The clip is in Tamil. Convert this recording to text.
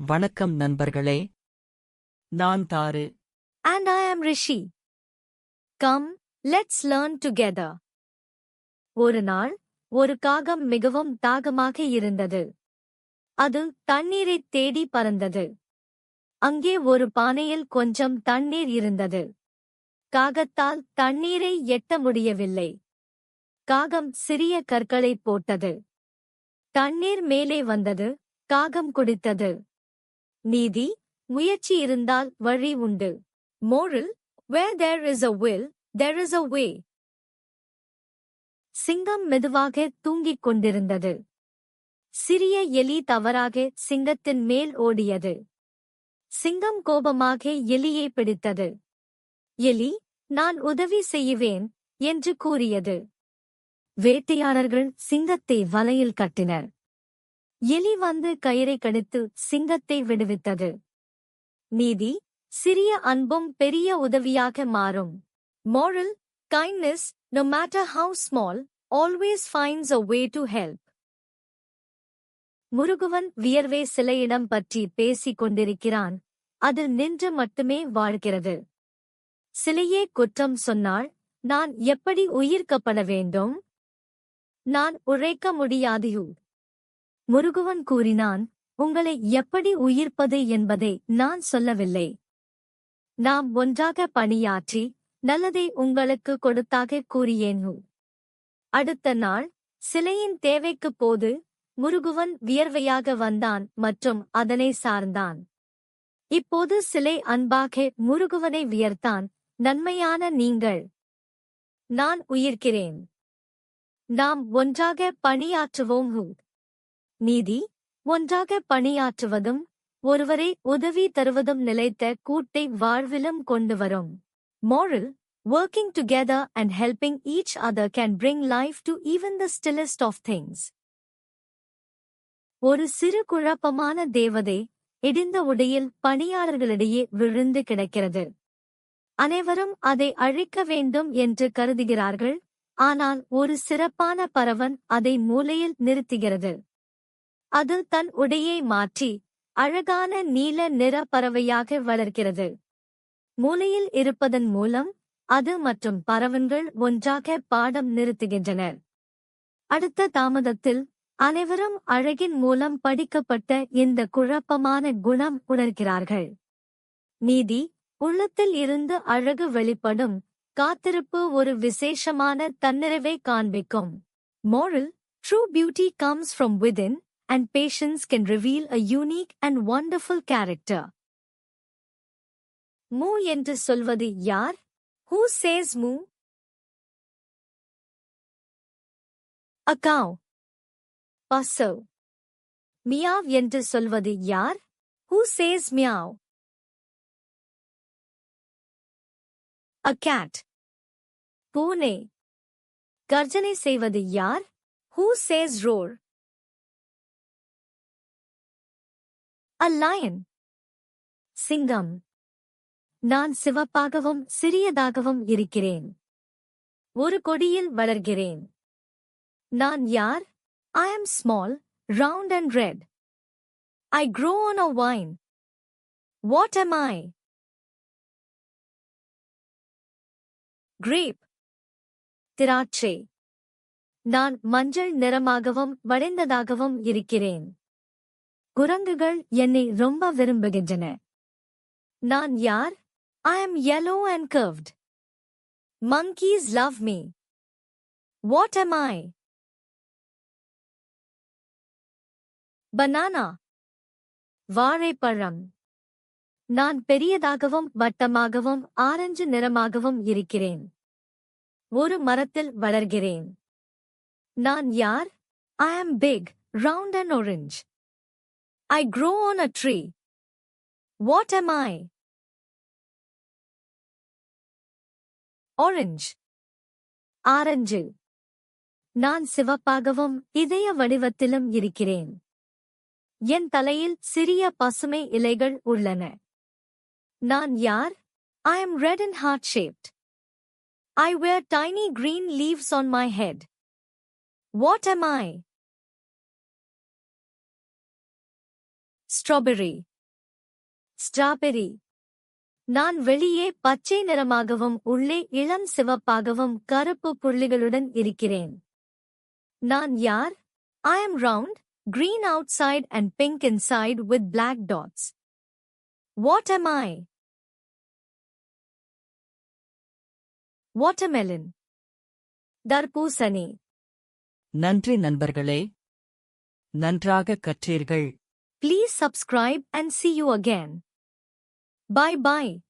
வணக்கம் நண்பர்களே. நான் தாரு. And I am Rishi. Come, let's learn together. ஒரு நாள், ஒரு காகம் மிகவும் தாகமாக இருந்தது. அது தண்ணீரைத் தேடி பறந்தது. அங்கே ஒரு பானையில் கொஞ்சம் தண்ணீர் இருந்தது. காகத்தால் தண்ணீரை எட்ட முடியவில்லை. காகம் சிறிய கற்களைப் போட்டது. தண்ணீர் மேலே வந்தது. காகம் குடித்தது. நீதி, முயற்சி இருந்தால் வழி உண்டு. Moral: where there is a will, there is a way. சிங்கம் மெதுவாக தூங்கிக் கொண்டிருந்தது. சிறிய எலி தவறாக சிங்கத்தின் மேல் ஓடியது. சிங்கம் கோபமாக எலியை பிடித்தது. எலி, நான் உதவி செய்வேன் என்று கூறியது. வேட்டையாளர்கள் சிங்கத்தை வலையில் கட்டினர். எலி வந்து கயிறை கடித்து சிங்கத்தை விடுவித்தது. நீதி, சிறிய அன்பும் பெரிய உதவியாக மாறும். Moral: kindness, no matter how small, always finds a way to help. முருகுவன் வியர்வை சிலையிடம் பற்றி பேசிக் கொண்டிருக்கிறான். அது நின்று மட்டுமே வாழ்கிறது. சிலையே குற்றம் சொன்னாள். நான் எப்படி உயிர்க்கப்பட வேண்டும்? நான் உழைக்க முடியாது. முருகுவன் கூறினான், உங்களை எப்படி உயிர்ப்பது என்பதை நான் சொல்லவில்லை. நாம் ஒன்றாக பணியாற்றி நல்லதை உங்களுக்கு கொடுத்தாக கூறியேன். அடுத்த நாள், சிலையின் தேவைக்குப் போது முருகுவன் வியர்வையாக வந்தான் மற்றும் அதனை சார்ந்தான். இப்போது சிலை அன்பாக முருகுவனை வியர்த்தான். நன்மையான நீங்கள். நான் உயிர்க்கிறேன். நாம் ஒன்றாக பணியாற்றுவோம். நீதி, ஒன்றாக பணியாற்றுவதும் ஒருவரை உதவி தருவதும் நிலைத்த கூட்டை வாழ்விலும் கொண்டு வரும். Moral: working together and helping each other can bring life to even the stillest of things. ஒரு சிறு குழப்பமான தேவதை இடிந்த உடையில் பணியாளர்களிடையே விழுந்து கிடக்கிறது. அனைவரும் அதை அழிக்க வேண்டும் என்று கருதுகிறார்கள். ஆனால் ஒரு சிறப்பான பறவன் அதை மூலையில் நிறுத்துகிறது. அது தன் உடையை மாற்றி அழகான நீல நிற பறவையாக வளர்க்கிறது. மூலையில் இருப்பதன் மூலம் அது மற்றும் பறவைகள் ஒன்றாக பாடம் நிறுத்துகின்றனர். அடுத்த தாமதத்தில் அனைவரும் அழகின் மூலம் படிக்கப்பட்ட இந்த குழப்பமான குணம் உணர்கிறார்கள். நீதி, உள்ளத்தில் இருந்து அழகு வெளிப்படும். காத்திருப்பு ஒரு விசேஷமான தன்னிறைவை காண்பிக்கும். Moral: true beauty comes from within, and patience can reveal a unique and wonderful character. மூ என்று சொல்வது யார்? Who says moo? A cow. பசு. மியாவ் என்று சொல்வது யார்? Who says meow? A cat. பூனை. கர்ஜனை செய்வது யார்? Who says roar? A lion. சிங்கம். நான் சிவப்பாகவும் சிறியதாகவும் இருக்கிறேன். ஒரு கொடியில் வளர்கிறேன். நான் யார்? I am small, round and red. I grow on a vine. What am I? Grape. திராட்சை. நான் மஞ்சள் நிறமாகவும் வளைந்ததாகவும் இருக்கிறேன். குரங்குகள் என்னை ரொம்ப விரும்புகின்றன. நான் யார்? I am yellow and curved. Monkeys love me. What am I? Banana. வாழைப்பழம். நான் பெரியதாகவும் வட்டமாகவும் ஆரஞ்சு நிறமாகவும் இருக்கிறேன். ஒரு மரத்தில் வளர்கிறேன். நான் யார்? I am big, round and orange. I grow on a tree. What am I? Orange. Orange. நான் சிவப்பாகவும் இதய வடிவத்திலும் இருக்கிறேன். என் தலையில் சிறிய பசுமை இலைகள் உள்ளன. நான் யார்? I am red and heart-shaped. I wear tiny green leaves on my head. What am I? Strawberry. Strawberry. நான் வெளியே பச்சை நிறமாகவும் உள்ளே இளம் சிவப்பாகவும் கருப்பு புள்ளிகளுடன் இருக்கிறேன். நான் யார்? I am round, green outside and pink inside with black dots. What am I? Watermelon. தர்பூசணி. நன்றி நண்பர்களே. நன்றாக கற்றீர்கள். Please subscribe and see you again. Bye bye.